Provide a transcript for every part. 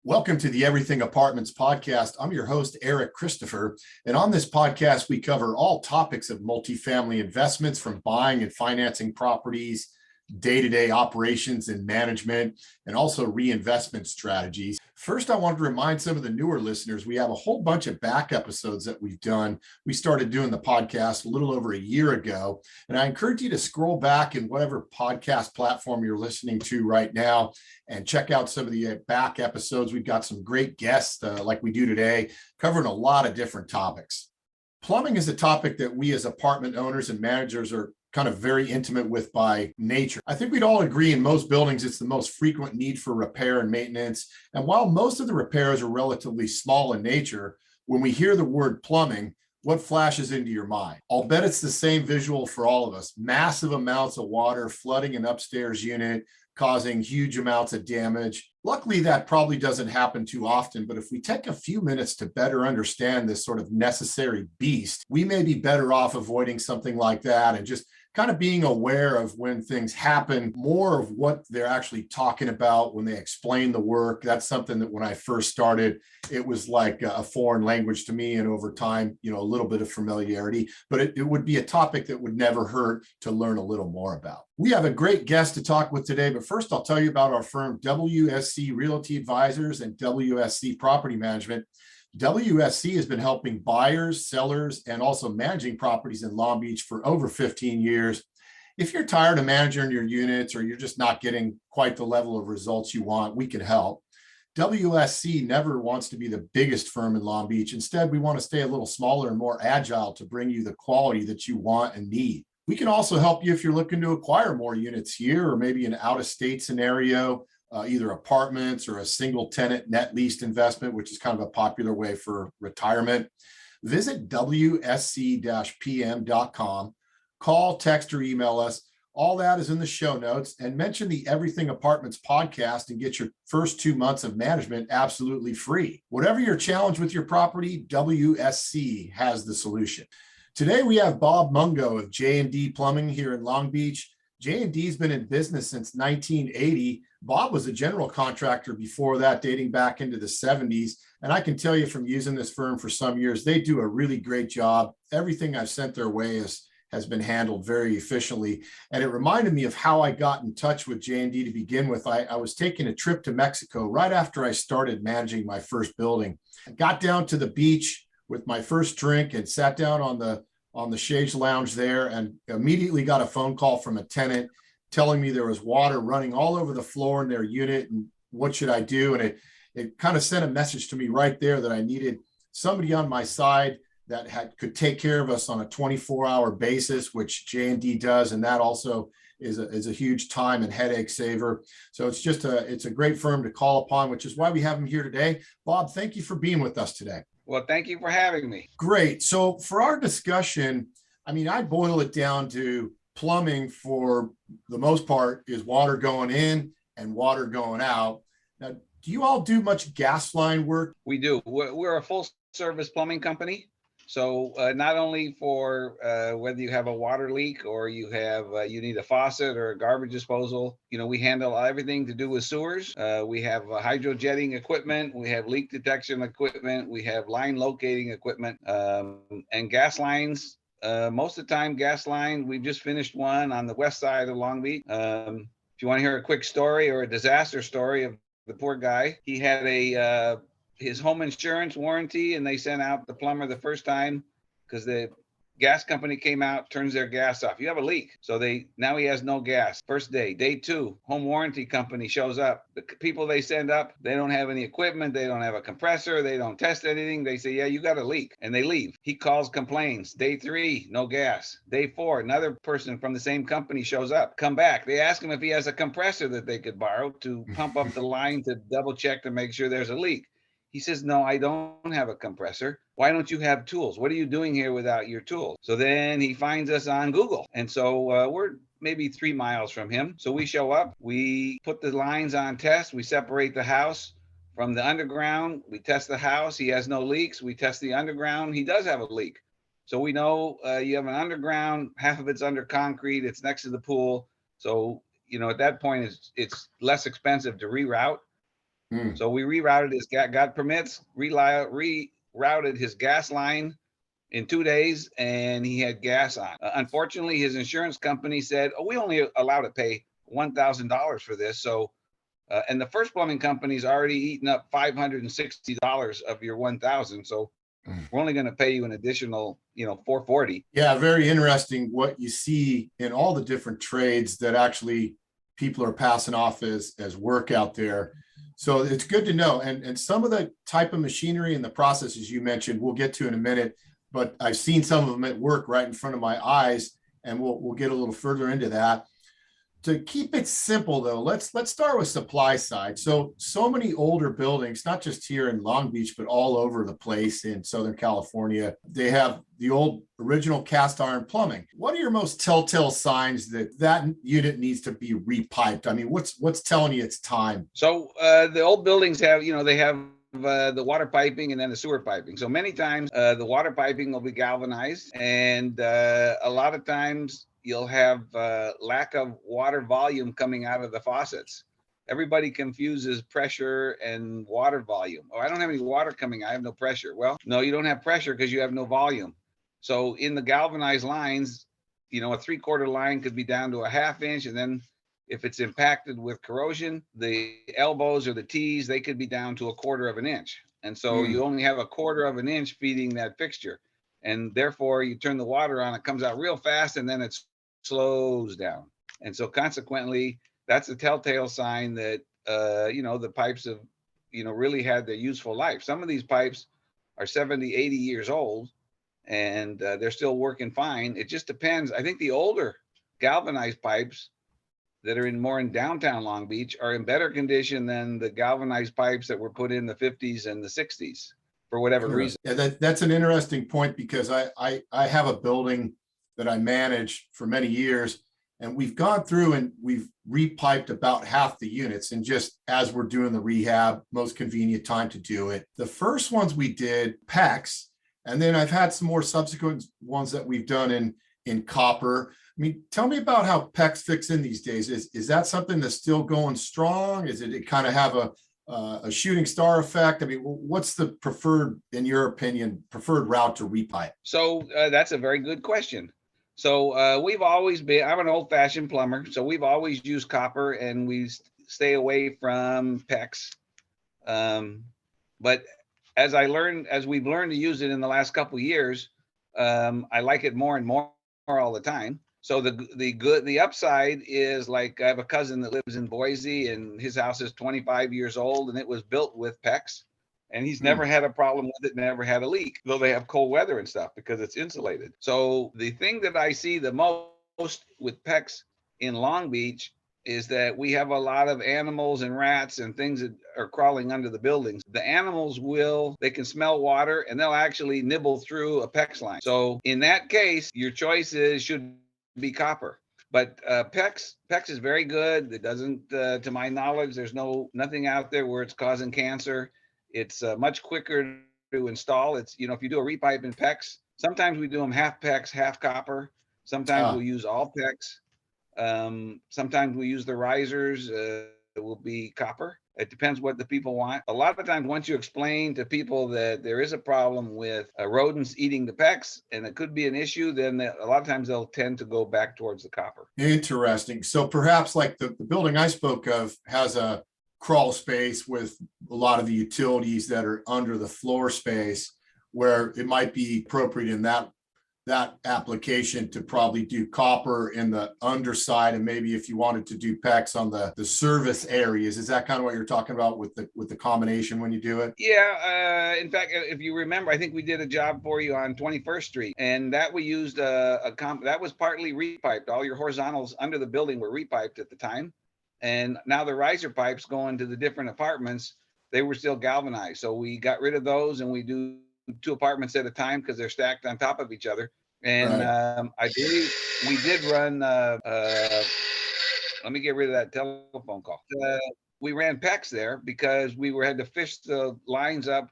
Welcome to the Everything Apartments podcast. I'm your host, Eric Christopher. And on this podcast, we cover all topics of multifamily investments, from buying and financing properties, day-to-day operations and management, and also reinvestment strategies. First, I wanted to remind some of the newer listeners, we have a whole bunch of back episodes that we've done. We started doing the podcast a little over a year ago, and I encourage you to scroll back in whatever podcast platform you're listening to right now and check out some of the back episodes. We've got some great guests like we do today, covering a lot of different topics. Plumbing is a topic that we as apartment owners and managers are kind of very intimate with by nature. I think we'd all agree in most buildings, it's the most frequent need for repair and maintenance. And while most of the repairs are relatively small in nature, when we hear the word plumbing, what flashes into your mind? I'll bet it's the same visual for all of us. Massive amounts of water flooding an upstairs unit, causing huge amounts of damage. Luckily, that probably doesn't happen too often, but if we take a few minutes to better understand this sort of necessary beast, we may be better off avoiding something like that and just kind of being aware of when things happen, more of what they're actually talking about when they explain the work. That's something that when I first started, it was like a foreign language to me, and over time, a little bit of familiarity, but it would be a topic that would never hurt to learn a little more about. We have a great guest to talk with today, but first I'll tell you about our firm, WSC Realty Advisors and WSC Property Management. WSC has been helping buyers, sellers, and also managing properties in Long Beach for over 15 years. If you're tired of managing your units or you're just not getting quite the level of results you want, we can help. WSC never wants to be the biggest firm in Long Beach. Instead, we want to stay a little smaller and more agile to bring you the quality that you want and need. We can also help you if you're looking to acquire more units here, or maybe an out-of-state scenario, either apartments or a single tenant net leased investment, which is kind of a popular way for retirement. Visit WSC-PM.com, call, text, or email us. All that is in the show notes, and mention the Everything Apartments podcast and get your first 2 months of management absolutely free. Whatever your challenge with your property, WSC has the solution. Today, we have Bob Mungo of J&D Plumbing here in Long Beach. J&D has been in business since 1980. Bob was a general contractor before that, dating back into the 70s. And I can tell you from using this firm for some years, they do a really great job. Everything I've sent their way has been handled very efficiently. And it reminded me of how I got in touch with J&D to begin with. I was taking a trip to Mexico right after I started managing my first building. I got down to the beach with my first drink and sat down on the Shades Lounge there, and immediately got a phone call from a tenant telling me there was water running all over the floor in their unit, and what should I do? And it kind of sent a message to me right there that I needed somebody on my side that could take care of us on a 24-hour basis, which J&D does, and that also is a huge time and headache saver. So it's a great firm to call upon, which is why we have him here today. Bob, thank you for being with us today. Well, thank you for having me. Great. So for our discussion, I boil it down to plumbing for the most part is water going in and water going out. Now, do you all do much gas line work? We do. We're a full service plumbing company. So not only for whether you have a water leak or you need a faucet or a garbage disposal, we handle everything to do with sewers. We have hydro jetting equipment. We have leak detection equipment. We have line locating equipment, and gas lines. Most of the time, gas line, we just finished one on the west side of Long Beach. If you want to hear a quick story or a disaster story of the poor guy, he had his home insurance warranty, and they sent out the plumber the first time because the gas company came out, turns their gas off. You have a leak. So now he has no gas. First day. Day two, home warranty company shows up. The people they send up, they don't have any equipment. They don't have a compressor. They don't test anything. They say, yeah, you got a leak. And they leave. He calls, complains. Day three, no gas. Day four, another person from the same company shows up. Come back. They ask him if he has a compressor that they could borrow to pump up the line to double check to make sure there's a leak. He says, no, I don't have a compressor. Why don't you have tools? What are you doing here without your tools? So then he finds us on Google. And so we're maybe 3 miles from him. So we show up, we put the lines on test, we separate the house from the underground, we test the house, he has no leaks, we test the underground, he does have a leak. So we know you have an underground, half of it's under concrete, it's next to the pool. So, at that point, it's less expensive to reroute. Hmm. So we rerouted got permits, rerouted his gas line in 2 days, and he had gas on. Unfortunately, his insurance company said, "Oh, we only allow to pay $1,000 for this." So, and the first plumbing company's already eaten up $560 of your 1,000. So we're only going to pay you an additional, $440. Yeah, very interesting what you see in all the different trades that actually people are passing off as work out there. So it's good to know. And some of the type of machinery and the processes you mentioned, we'll get to in a minute, but I've seen some of them at work right in front of my eyes, and we'll get a little further into that. To keep it simple though, let's start with supply side. So many older buildings, not just here in Long Beach, but all over the place in Southern California, they have the old original cast iron plumbing. What are your most telltale signs that unit needs to be repiped? I mean, what's telling you it's time? So the old buildings have, they have the water piping and then the sewer piping. So many times the water piping will be galvanized, and a lot of times you'll have lack of water volume coming out of the faucets. Everybody confuses pressure and water volume. Oh, I don't have any water coming. I have no pressure. Well, no, you don't have pressure because you have no volume. So in the galvanized lines, a 3/4 line could be down to a 1/2 inch, and then if it's impacted with corrosion, the elbows or the T's, they could be down to a 1/4 of an inch. And so you only have a 1/4 of an inch feeding that fixture. And therefore you turn the water on, it comes out real fast, and then it slows down. And so consequently, that's a telltale sign that, the pipes have, really had their useful life. Some of these pipes are 70, 80 years old, and they're still working fine. It just depends. I think the older galvanized pipes that are more in downtown Long Beach are in better condition than the galvanized pipes that were put in the 50s and the 60s for whatever reason. Yeah, that's an interesting point, because I have a building that I managed for many years, and we've gone through and we've repiped about half the units, and just as we're doing the rehab, most convenient time to do it. The first ones we did Pecs, and then I've had some more subsequent ones that we've done in copper. I mean, tell me about how Pecs fix in these days. Is that something that's still going strong? Is it kind of have a shooting star effect? I mean, what's the preferred, in your opinion, preferred route to repipe? So that's a very good question. So we've always been, I'm an old fashioned plumber. So we've always used copper, and we stay away from Pecs. But as we've learned to use it in the last couple of years, I like it more and more all the time. So the upside is, like, I have a cousin that lives in Boise, and his house is 25 years old, and it was built with Pecs, and he's never had a problem with it, never had a leak, though they have cold weather and stuff because it's insulated. So the thing that I see the most with Pecs in Long Beach is that we have a lot of animals and rats and things that are crawling under the buildings. The animals they can smell water, and they'll actually nibble through a Pecs line. So in that case, your choice should be copper. But Pecs is very good. It doesn't, to my knowledge, there's nothing out there where it's causing cancer. It's much quicker to install. It's, if you do a repipe in Pecs, sometimes we do them half Pecs, half copper. Sometimes we'll use all Pecs. Sometimes we use the risers, it will be copper. It depends what the people want. A lot of times, once you explain to people that there is a problem with rodents eating the Pecs, and it could be an issue, then a lot of times they'll tend to go back towards the copper. Interesting. So perhaps, like the building I spoke of has a crawl space with a lot of the utilities that are under the floor space, where it might be appropriate in that application to probably do copper in the underside, and maybe if you wanted to do Pecs on the service areas. Is that kind of what you're talking about with the combination when you do it? Yeah. In fact, if you remember, I think we did a job for you on 21st Street, and that we used that was partly repiped. All your horizontals under the building were repiped at the time, and now the riser pipes going to the different apartments, they were still galvanized. So we got rid of those, and we do 2 apartments at a time because they're stacked on top of each other. And right. I believe we did run, let me get rid of that telephone call. We ran Pecs there because we had to fish the lines up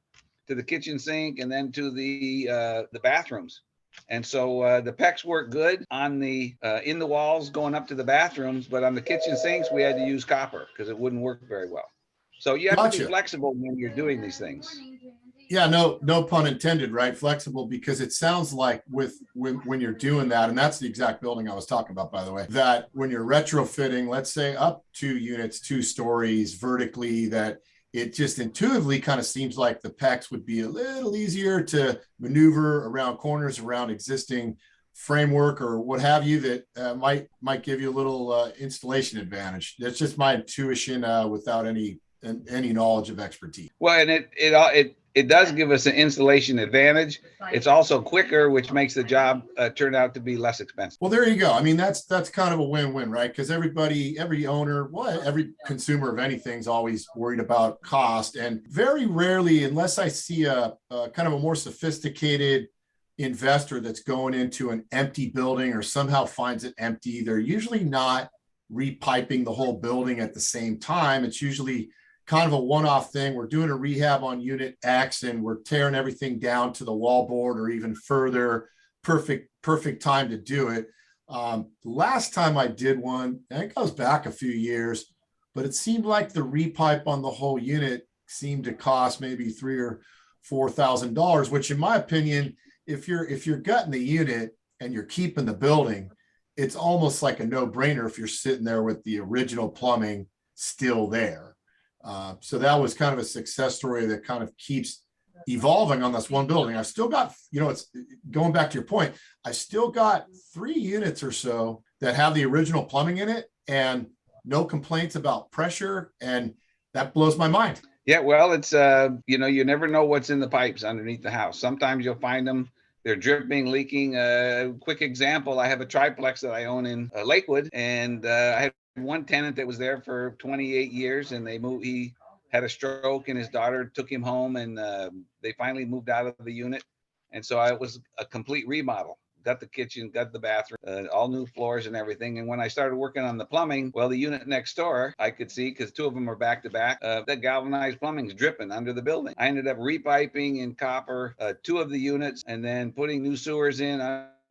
to the kitchen sink and then to the bathrooms. And so the Pecs work good on the in the walls going up to the bathrooms, but on the kitchen sinks, we had to use copper because it wouldn't work very well. So you have to be Gotcha. flexible when you're doing these things. Yeah, no pun intended, right? Flexible, because it sounds like when you're doing that, and that's the exact building I was talking about, by the way, that when you're retrofitting, let's say up 2 units, 2 stories vertically, that it just intuitively kind of seems like the PEX would be a little easier to maneuver around corners, around existing framework or what have you, that might give you a little installation advantage. That's just my intuition without any knowledge of expertise. Well, and it does give us an installation advantage. It's also quicker, which makes the job turn out to be less expensive. Well, there you go. I mean, that's kind of a win-win, right? Because every owner, every consumer of anything is always worried about cost, and very rarely, unless I see a kind of a more sophisticated investor that's going into an empty building or somehow finds it empty, they're usually not repiping the whole building at the same time. It's usually kind of a one-off thing. We're doing a rehab on unit X and we're tearing everything down to the wallboard or even further. Perfect time to do it. Last time I did one, and it goes back a few years, but it seemed like the repipe on the whole unit seemed to cost maybe $3,000 or $4,000, which in my opinion, if you're gutting the unit and you're keeping the building, it's almost like a no-brainer if you're sitting there with the original plumbing still there. So that was kind of a success story that kind of keeps evolving on this one building. I've still got, it's going back to your point, I still got 3 units or so that have the original plumbing in it and no complaints about pressure. And that blows my mind. Yeah, well, it's, you never know what's in the pipes underneath the house. Sometimes you'll find them, they're dripping, leaking. Quick example, I have a triplex that I own in Lakewood, and I had one tenant that was there for 28 years, and he had a stroke, and his daughter took him home, and they finally moved out of the unit. And so it was a complete remodel. Got the kitchen, got the bathroom, all new floors and everything. And when I started working on the plumbing, well, the unit next door, I could see, because 2 of them are back to back, that galvanized plumbing's dripping under the building. I ended up repiping in copper 2 of the units and then putting new sewers in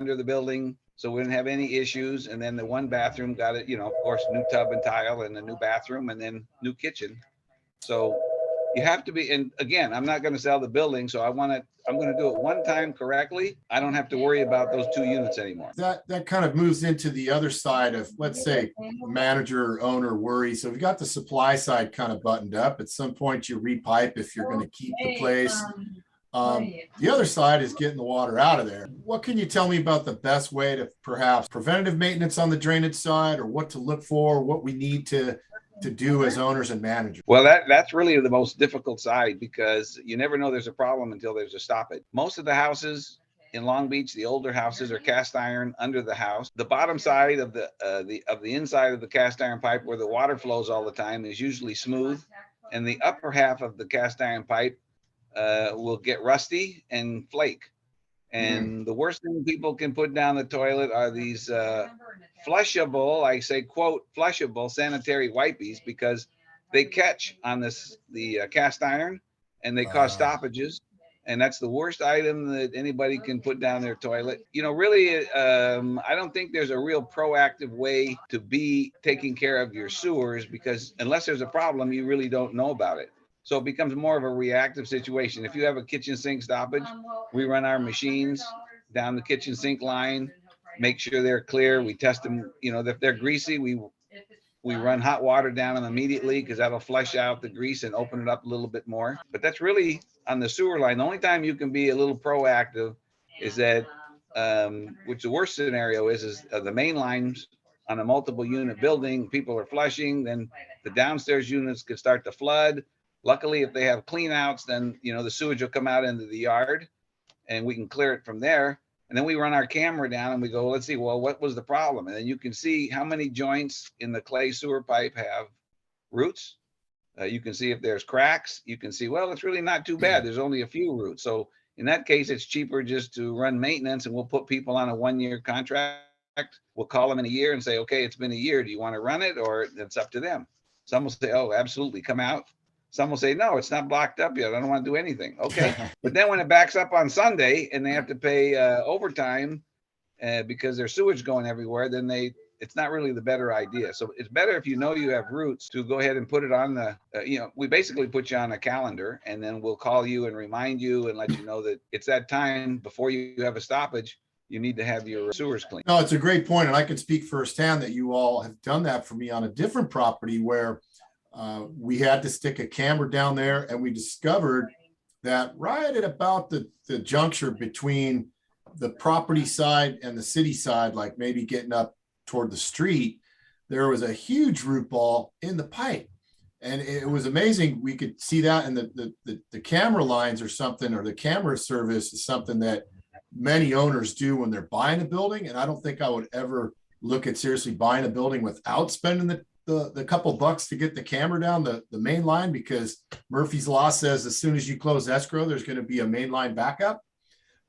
under the building, so we didn't have any issues. And then the one bathroom got it, of course, new tub and tile, and a new bathroom, and then new kitchen. So you have to be, and again, I'm not going to sell the building, so I'm going to do it one time correctly. I don't have to worry about those 2 units anymore. That kind of moves into the other side of, let's say, manager owner worry. So we've got the supply side kind of buttoned up. At some point you repipe if you're going to keep the place. The other side is getting the water out of there. What can you tell me about the best way to perhaps preventative maintenance on the drainage side, or what to look for, what we need to do as owners and managers? Well, that's really the most difficult side, because you never know there's a problem until there's a stoppage. Most of the houses in Long Beach, the older houses, are cast iron under the house. The bottom side of the inside of the cast iron pipe, where the water flows all the time, is usually smooth, and the upper half of the cast iron pipe will get rusty and flake. And the worst thing people can put down the toilet are these flushable, I say, quote, flushable sanitary wipies, because they catch on the cast iron, and they cause stoppages. And that's the worst item that anybody can put down their toilet. Really, I don't think there's a real proactive way to be taking care of your sewers, because unless there's a problem, you really don't know about it. So it becomes more of a reactive situation. If you have a kitchen sink stoppage, we run our machines down the kitchen sink line, make sure they're clear. We test them, if they're greasy, we run hot water down them immediately, because that'll flush out the grease and open it up a little bit more. But that's really on the sewer line. The only time you can be a little proactive is that, which the worst scenario is the main lines on a multiple unit building, people are flushing, then the downstairs units could start to flood. Luckily, if they have clean outs, then, the sewage will come out into the yard and we can clear it from there. And then we run our camera down and we go, let's see, well, what was the problem? And then you can see how many joints in the clay sewer pipe have roots. You can see if there's cracks. You can see, well, it's really not too bad. There's only a few roots. So in that case, it's cheaper just to run maintenance, and we'll put people on a 1-year contract. We'll call them in a year and say, okay, it's been a year. Do you want to run it? Or it's up to them. Some will say, oh, absolutely, come out. Some will say, no, it's not blocked up yet. I don't want to do anything. Okay. But then when it backs up on Sunday and they have to pay overtime because there's sewage going everywhere, then they it's not really the better idea. So it's better if you know you have roots to go ahead and put it on the, we basically put you on a calendar, and then we'll call you and remind you and let you know that it's that time before you have a stoppage. You need to have your sewers cleaned. No, it's a great point, and I can speak firsthand that you all have done that for me on a different property where we had to stick a camera down there, and we discovered that right at about the juncture between the property side and the city side, like maybe getting up toward the street, there was a huge root ball in the pipe. And it was amazing. We could see that, and the camera lines or something, or the camera service is something that many owners do when they're buying a building. And I don't think I would ever look at seriously buying a building without spending the couple bucks to get the camera down the main line, because Murphy's Law says as soon as you close escrow, there's going to be a mainline backup.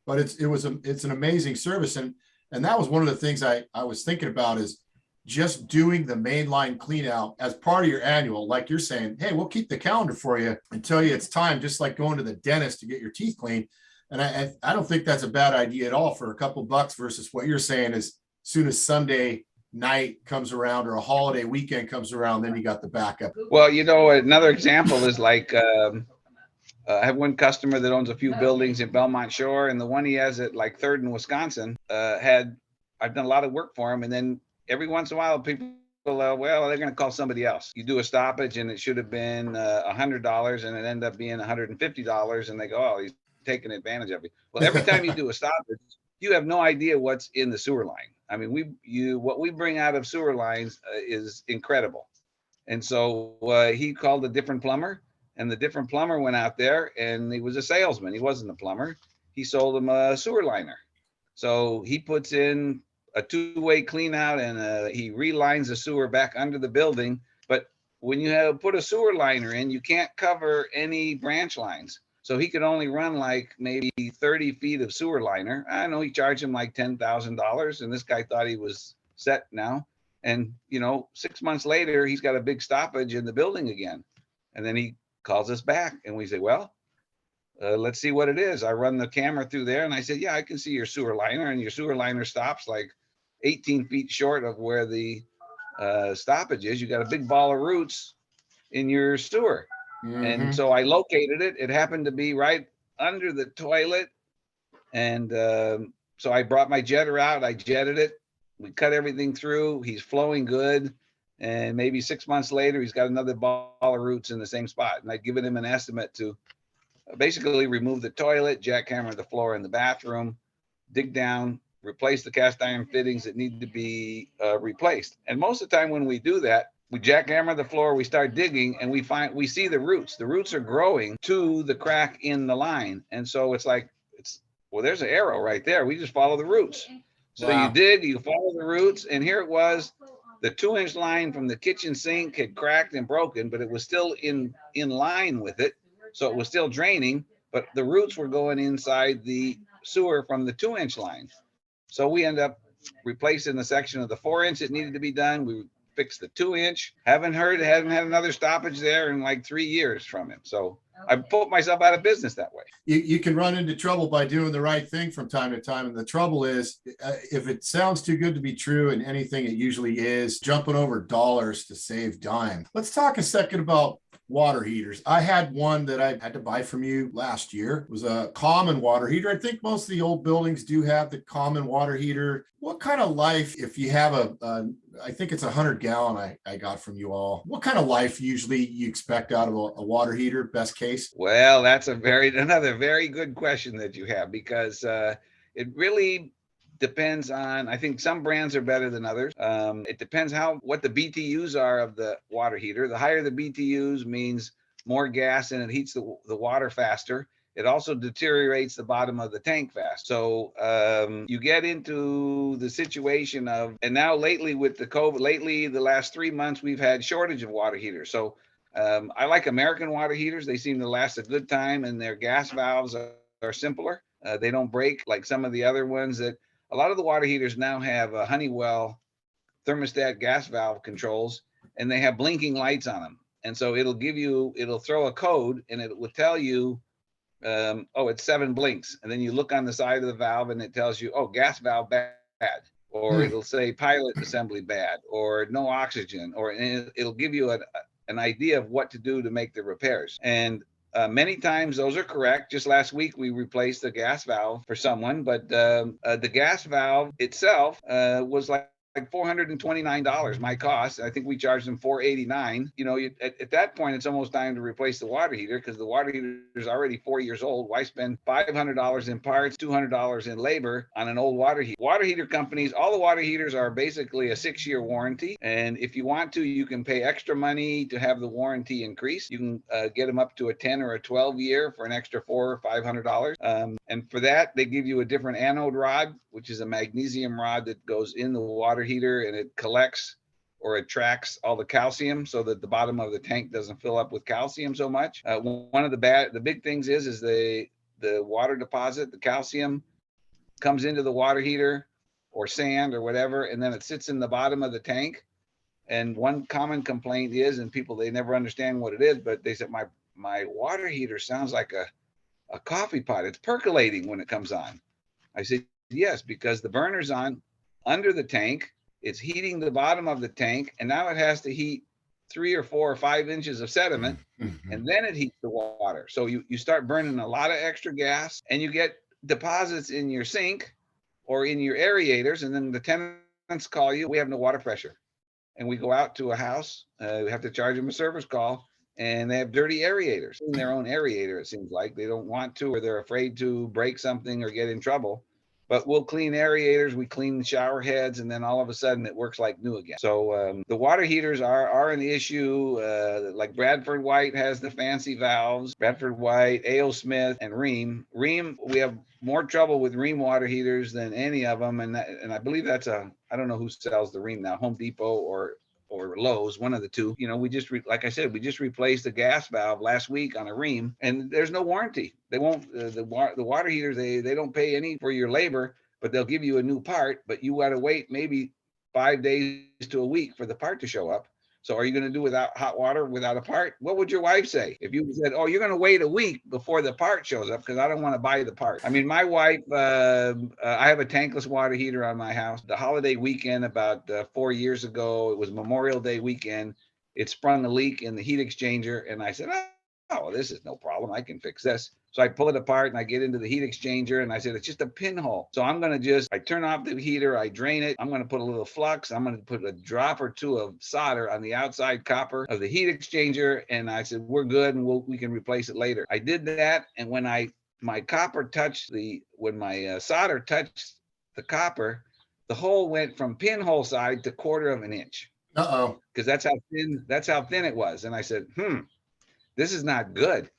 But it's an amazing service. And that was one of the things I was thinking about, is just doing the mainline clean out as part of your annual. Like you're saying, hey, we'll keep the calendar for you and tell you it's time, just like going to the dentist to get your teeth cleaned. And I don't think that's a bad idea at all for a couple bucks, versus what you're saying is as soon as Sunday night comes around or a holiday weekend comes around, then you got the backup. Well, another example is like, I have one customer that owns a few buildings in Belmont Shore, and the one he has at like 3rd in Wisconsin, I've done a lot of work for him. And then every once in a while, people, well, they're going to call somebody else. You do a stoppage and it should have been $100, and it ended up being $150. And they go, oh, he's taking advantage of you. Well, every time you do a stoppage, you have no idea what's in the sewer line. I mean, what we bring out of sewer lines is incredible. And so he called a different plumber, and the different plumber went out there, and he was a salesman. He wasn't a plumber. He sold him a sewer liner. So he puts in a 2-way clean out, and he relines the sewer back under the building. But when you put a sewer liner in, you can't cover any branch lines. So he could only run like maybe 30 feet of sewer liner. I know he charged him like $10,000, and this guy thought he was set now. And 6 months later, he's got a big stoppage in the building again. And then he calls us back, and we say, well, let's see what it is. I run the camera through there, and I said, yeah, I can see your sewer liner, and your sewer liner stops like 18 feet short of where the stoppage is. You got a big ball of roots in your sewer. Mm-hmm. And so I located it. It happened to be right under the toilet. And so I brought my jetter out. I jetted it. We cut everything through. He's flowing good. And maybe 6 months later, he's got another ball of roots in the same spot. And I'd given him an estimate to basically remove the toilet, jackhammer the floor in the bathroom, dig down, replace the cast iron fittings that need to be replaced. And most of the time when we do that, we jackhammer the floor, we start digging, and we see the roots. The roots are growing to the crack in the line. And so it's like, well, there's an arrow right there. We just follow the roots. So wow. You dig, you follow the roots, and here it was. The 2-inch line from the kitchen sink had cracked and broken, but it was still in line with it. So it was still draining, but the roots were going inside the sewer from the 2-inch line. So we end up replacing the section of the 4-inch that needed to be done. We fixed the 2-inch. Haven't had another stoppage there in like 3 years from him. So I put myself out of business that way. You can run into trouble by doing the right thing from time to time. And the trouble is, if it sounds too good to be true, and anything it usually is, jumping over dollars to save dime. Let's talk a second about water heaters. I had one that I had to buy from you last year. It was a common water heater. I think most of the old buildings do have the common water heater. What kind of life, if you have I think it's 100-gallon I got from you all, what kind of life usually you expect out of a water heater, best case? Well, that's another very good question that you have, because it really depends on, I think some brands are better than others. It depends what the BTUs are of the water heater. The higher the BTUs means more gas, and it heats the water faster. It also deteriorates the bottom of the tank fast. So you get into the situation of, and now lately with the COVID, the last 3 months, we've had shortage of water heaters. So I like American water heaters. They seem to last a good time, and their gas valves are simpler. They don't break like some of the other ones that, a lot of the water heaters now have a Honeywell thermostat gas valve controls, and they have blinking lights on them. And so it'll throw a code, and it will tell you, it's 7 blinks. And then you look on the side of the valve, and it tells you, gas valve bad. or it'll say pilot assembly bad, or no oxygen, or it'll give you an idea of what to do to make the repairs. And many times those are correct. Just last week, we replaced the gas valve for someone, but the gas valve itself was like $429 my cost. I think we charged them $489. You know, at that point, it's almost time to replace the water heater, because the water heater is already 4 years old. Why spend $500 in parts, $200 in labor on an old water heater? Water heater companies, all the water heaters are basically a 6-year warranty. And if you want to, you can pay extra money to have the warranty increase. You can get them up to a 10 or a 12 year for an extra $400 or $500. And for that, they give you a different anode rod, which is a magnesium rod that goes in the water heater, and it collects or attracts all the calcium so that the bottom of the tank doesn't fill up with calcium so much. One of the big things is the water deposit, the calcium comes into the water heater or sand or whatever, and then it sits in the bottom of the tank. And one common complaint is, and people, they never understand what it is, but they said, my water heater sounds like a coffee pot. It's percolating when it comes on. I said, yes, because the burner's on under the tank. It's heating the bottom of the tank, and now it has to heat 3 or 4 or 5 inches of sediment, and then it heats the water. So you start burning a lot of extra gas, and you get deposits in your sink or in your aerators, and then the tenants call you, we have no water pressure. And we go out to a house, we have to charge them a service call, and they have dirty aerators in their own aerator. It seems like they don't want to, or they're afraid to break something or get in trouble. But we'll clean aerators, we clean the shower heads, and then all of a sudden it works like new again. So the water heaters are an issue. Like Bradford White has the fancy valves. Bradford White, A.O. Smith, and Rheem. Rheem, we have more trouble with Rheem water heaters than any of them. And I believe that's I don't know who sells the Rheem now, Home Depot or Lowe's, one of the two. You know, we just like I said, we just replaced the gas valve last week on a Rheem, and there's no warranty. They won't the water heaters, they don't pay any for your labor, but they'll give you a new part, but you got to wait maybe 5 days to a week for the part to show up. So are you going to do without hot water without a part? What would your wife say if you said, oh, you're going to wait a week before the part shows up because I don't want to buy the part? I mean, my wife, I have a tankless water heater on my house. The holiday weekend about 4 years ago, it was Memorial Day weekend. It sprung a leak in the heat exchanger. And I said, oh, this is no problem. I can fix this. So I pull it apart and I get into the heat exchanger and I said, it's just a pinhole. So I'm going to I turn off the heater, I drain it. I'm going to put a little flux. I'm going to put a drop or two of solder on the outside copper of the heat exchanger. And I said, we're good and we can replace it later. I did that. And when my copper touched when my solder touched the copper, the hole went from pinhole side to 1/4 inch. Because that's how thin it was. And I said, this is not good.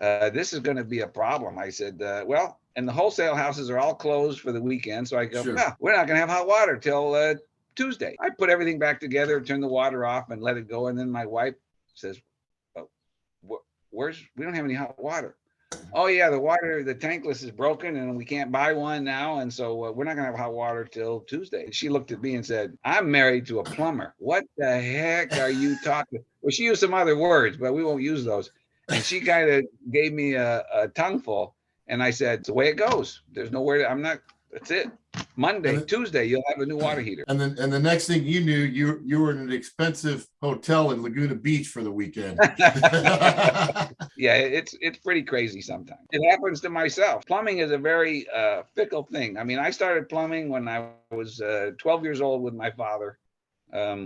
This is going to be a problem. I said, well, and the wholesale houses are all closed for the weekend. So I go, Sure. no, we're not going to have hot water till Tuesday. I put everything back together, turn the water off and let it go. And then my wife says, oh, we don't have any hot water. Oh yeah, the tankless is broken and we can't buy one now. And so we're not going to have hot water till Tuesday. She looked at me and said, I'm married to a plumber. What the heck are you talking? Well, she used some other words, but we won't use those. And she kind of gave me a tongueful. And I said, it's the way it goes. There's nowhere that's it. Monday, Tuesday, you'll have a new water heater. And the next thing you knew, you were in an expensive hotel in Laguna Beach for the weekend. Yeah, it's pretty crazy sometimes. It happens to myself. Plumbing is a very fickle thing. I mean, I started plumbing when I was 12 years old with my father.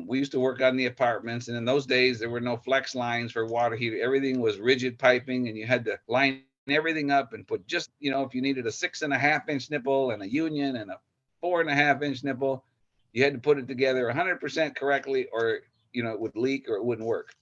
We used to work on the apartments, and in those days there were no flex lines for water heater. Everything was rigid piping, and you had to line everything up and put just, if you needed a 6.5 inch nipple and a union and a 4.5 inch nipple, you had to put it together 100% correctly, or it would leak or it wouldn't work.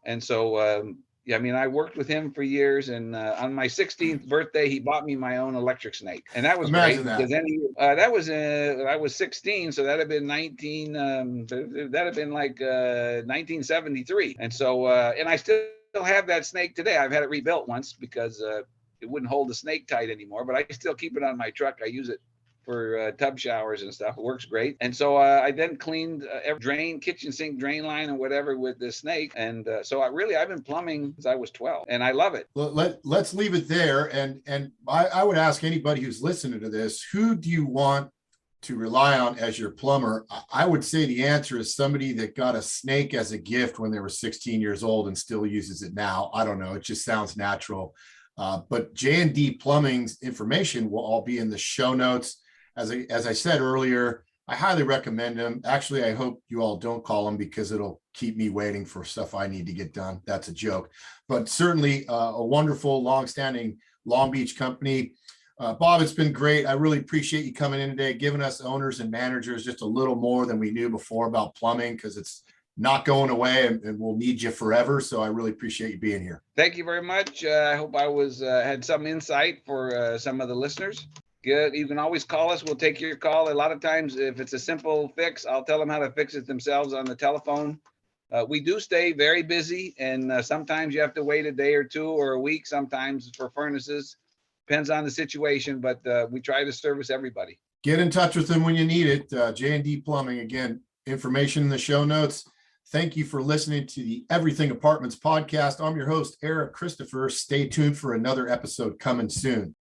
And so I worked with him for years, and on my 16th birthday, he bought me my own electric snake, and that was great. Because then that was I was 16, so that'd have been 1973, and so and I still have that snake today. I've had it rebuilt once because it wouldn't hold the snake tight anymore, but I still keep it on my truck. I use it for tub showers and stuff. It works great. And so I then cleaned every kitchen sink drain line or whatever with this snake. And so I've been plumbing since I was 12, and I love it. Let's leave it there. And I would ask anybody who's listening to this, who do you want to rely on as your plumber? I would say the answer is somebody that got a snake as a gift when they were 16 years old and still uses it now. I don't know. It just sounds natural. But J&D Plumbing's information will all be in the show notes. As I said earlier, I highly recommend them. Actually, I hope you all don't call them because it'll keep me waiting for stuff I need to get done. That's a joke. But certainly a wonderful, longstanding Long Beach company. Bob, it's been great. I really appreciate you coming in today, giving us owners and managers just a little more than we knew before about plumbing, because it's not going away and we'll need you forever. So I really appreciate you being here. Thank you very much. I hope I had some insight for some of the listeners. Good. You can always call us. We'll take your call. A lot of times, if it's a simple fix, I'll tell them how to fix it themselves on the telephone. We do stay very busy, and sometimes you have to wait a day or two or a week sometimes for furnaces. Depends on the situation, but we try to service everybody. Get in touch with them when you need it. J&D Plumbing, again, information in the show notes. Thank you for listening to the Everything Apartments podcast. I'm your host, Eric Christopher. Stay tuned for another episode coming soon.